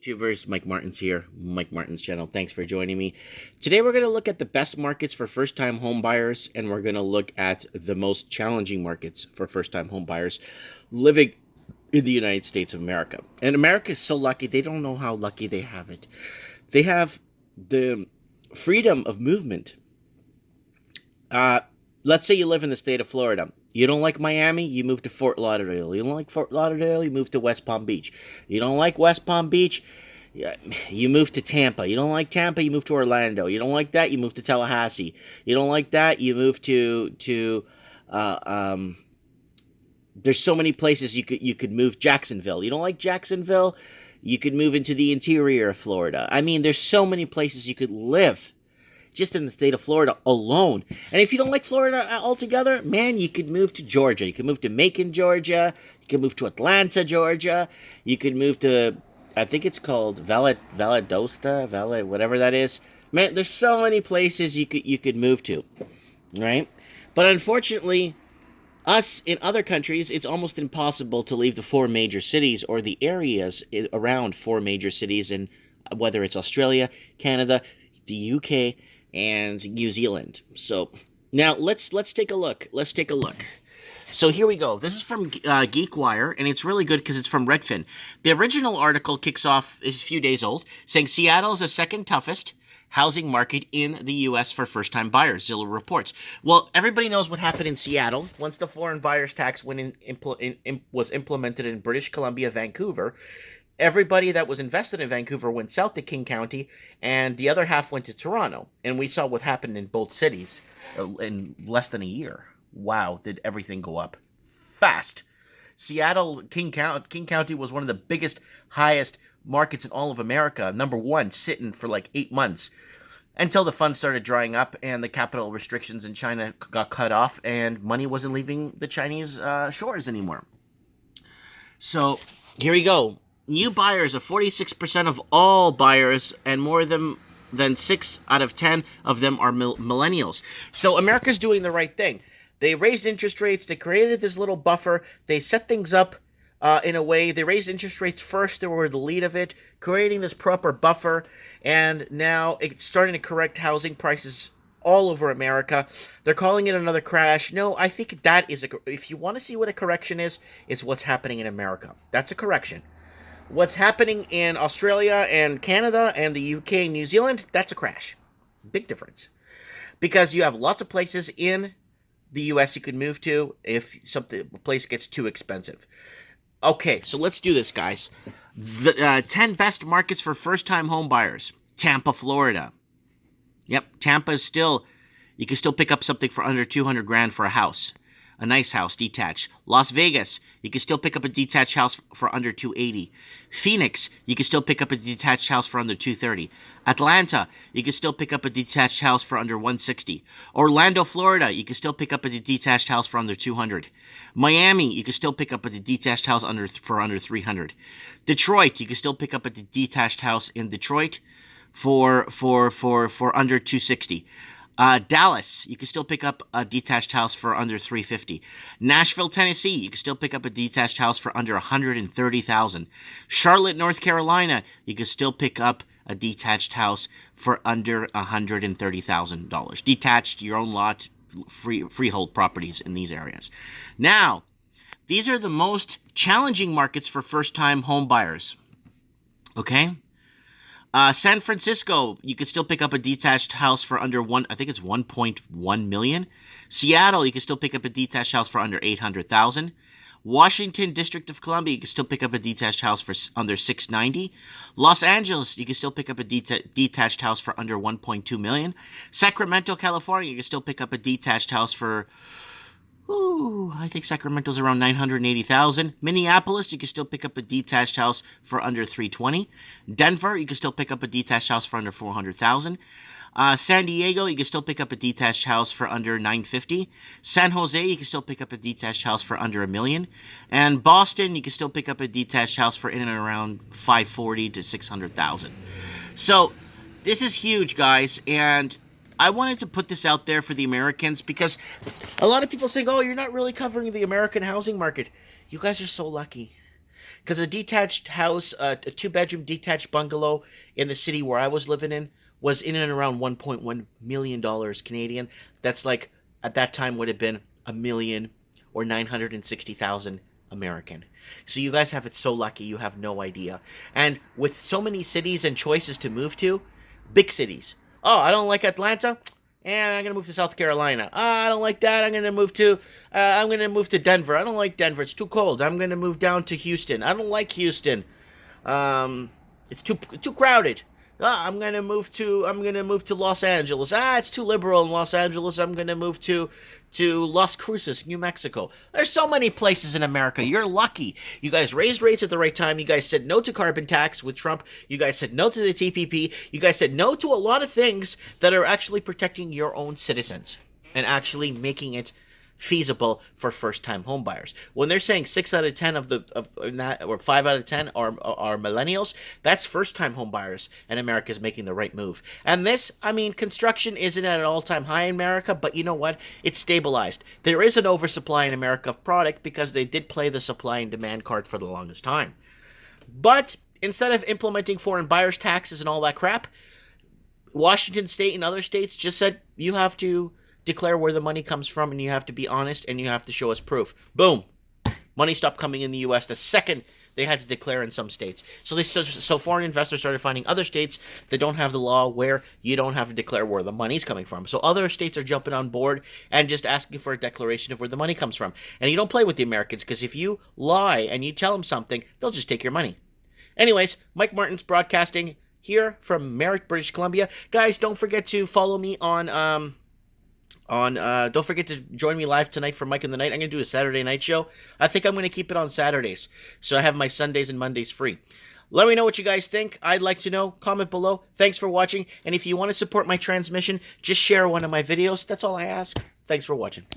YouTubers, Mike Martin's here, Mike Martin's channel. Thanks for joining me. Today we're going to look at the best markets for first-time home buyers, and we're going to look at the most challenging markets for first-time home buyers living in the United States of America. And America is so lucky, they don't know how lucky they have it. They have the freedom of movement. Let's say you live in the state of Florida. You don't like Miami, you move to Fort Lauderdale. You don't like Fort Lauderdale, you move to West Palm Beach. You don't like West Palm Beach, you move to Tampa. You don't like Tampa, you move to Orlando. You don't like that, you move to Tallahassee. You don't like that, you move to there's so many places you could move. Jacksonville. You don't like Jacksonville, you could move into the interior of Florida. I mean, there's so many places you could live just in the state of Florida alone. And if you don't like Florida altogether, man, you could move to Georgia. You could move to Macon, Georgia. You could move to Atlanta, Georgia. You could move to, I think it's called Valdosta, whatever that is. Man, there's so many places you could move to, right? But unfortunately, us in other countries, it's almost impossible to leave the four major cities or the areas around four major cities, and whether it's Australia, Canada, the UK, and New Zealand. So now let's take a look. Let's take a look. So here we go. This is from GeekWire, and it's really good because it's from Redfin. The original article kicks off, is a few days old, saying Seattle is the second toughest housing market in the U.S. for first-time buyers, Zillow reports. Well, everybody knows what happened in Seattle. Once the foreign buyers tax was implemented in British Columbia, Vancouver, everybody that was invested in Vancouver went south to King County, and the other half went to Toronto. And we saw what happened in both cities in less than a year. Wow, did everything go up fast. Seattle, King County was one of the biggest, highest markets in all of America. Number one, sitting for like 8 months until the funds started drying up and the capital restrictions in China got cut off and money wasn't leaving the Chinese shores anymore. So here we go. New buyers are 46% of all buyers, and more than 6 out of 10 of them are millennials. So America's doing the right thing. They raised interest rates. They created this little buffer. They set things up in a way. They raised interest rates first. They were the lead of it, creating this proper buffer. And now it's starting to correct housing prices all over America. They're calling it another crash. No, I think that is if you want to see what a correction is, it's what's happening in America. That's a correction. What's happening in Australia and Canada and the UK and New Zealand, that's a crash. Big difference. Because you have lots of places in the US you could move to if a place gets too expensive. Okay, so let's do this, guys. The 10 best markets for first-time home buyers. Tampa, Florida. Yep, Tampa is you can still pick up something for under $200,000 for a house. A nice house, detached. Las Vegas, you can still pick up a detached house for under $280,000. Phoenix, you can still pick up a detached house for under $230,000. Atlanta, you can still pick up a detached house for under $160,000. Orlando, Florida, you can still pick up a detached house for under $200,000. Miami, you can still pick up a detached house for under $300,000. Detroit, you can still pick up a detached house in Detroit for under $260,000. Dallas, you can still pick up a detached house for under $350,000. Nashville, Tennessee, you can still pick up a detached house for under $130,000. Charlotte, North Carolina, you can still pick up a detached house for under $130,000. Detached, your own lot, freehold properties in these areas. Now, these are the most challenging markets for first-time home buyers. Okay? San Francisco, you can still pick up a detached house for under $1.1 million. Seattle, you can still pick up a detached house for under $800,000. Washington, District of Columbia, you can still pick up a detached house for under $690,000. Los Angeles, you can still pick up a detached house for under $1.2 million. Sacramento, California, you can still pick up a detached house for I think Sacramento's around $980,000. Minneapolis, you can still pick up a detached house for under $320,000. Denver, you can still pick up a detached house for under $400,000. San Diego, you can still pick up a detached house for under $950,000. San Jose, you can still pick up a detached house for under $1 million. And Boston, you can still pick up a detached house for in and around $540,000 to $600,000. So this is huge, guys, and I wanted to put this out there for the Americans because a lot of people saying, oh, you're not really covering the American housing market. You guys are so lucky. Because a detached house, a 2-bedroom detached bungalow in the city where I was living in was in and around $1.1 million Canadian. That's like, at that time would have been a million or 960,000 American. So you guys have it so lucky, you have no idea. And with so many cities and choices to move to, big cities. Oh, I don't like Atlanta. I'm gonna move to South Carolina. I don't like that. I'm gonna move to Denver. I don't like Denver. It's too cold. I'm gonna move down to Houston. I don't like Houston. It's too crowded. I'm gonna move to Los Angeles. It's too liberal in Los Angeles. I'm gonna move to Las Cruces, New Mexico. There's so many places in America. You're lucky. You guys raised rates at the right time. You guys said no to carbon tax with Trump. You guys said no to the TPP. You guys said no to a lot of things that are actually protecting your own citizens and actually making it feasible for first-time homebuyers. When they're saying 6 out of 10 or 5 out of 10 are millennials, that's first-time homebuyers, and America's making the right move. And this, I mean, construction isn't at an all-time high in America, but you know what? It's stabilized. There is an oversupply in America of product because they did play the supply and demand card for the longest time. But instead of implementing foreign buyers taxes and all that crap, Washington State and other states just said you have to declare where the money comes from, and you have to be honest, and you have to show us proof. Boom. Money stopped coming in the U.S. the second they had to declare in some states. So foreign investors started finding other states that don't have the law where you don't have to declare where the money's coming from. So other states are jumping on board and just asking for a declaration of where the money comes from. And you don't play with the Americans, because if you lie and you tell them something, they'll just take your money. Anyways, Mike Martin's broadcasting here from Merritt, British Columbia. Guys, don't forget to follow me don't forget to join me live tonight for Mike in the Night. I'm going to do a Saturday night show. I think I'm going to keep it on Saturdays, so I have my Sundays and Mondays free. Let me know what you guys think. I'd like to know. Comment below. Thanks for watching. And if you want to support my transmission, just share one of my videos. That's all I ask. Thanks for watching.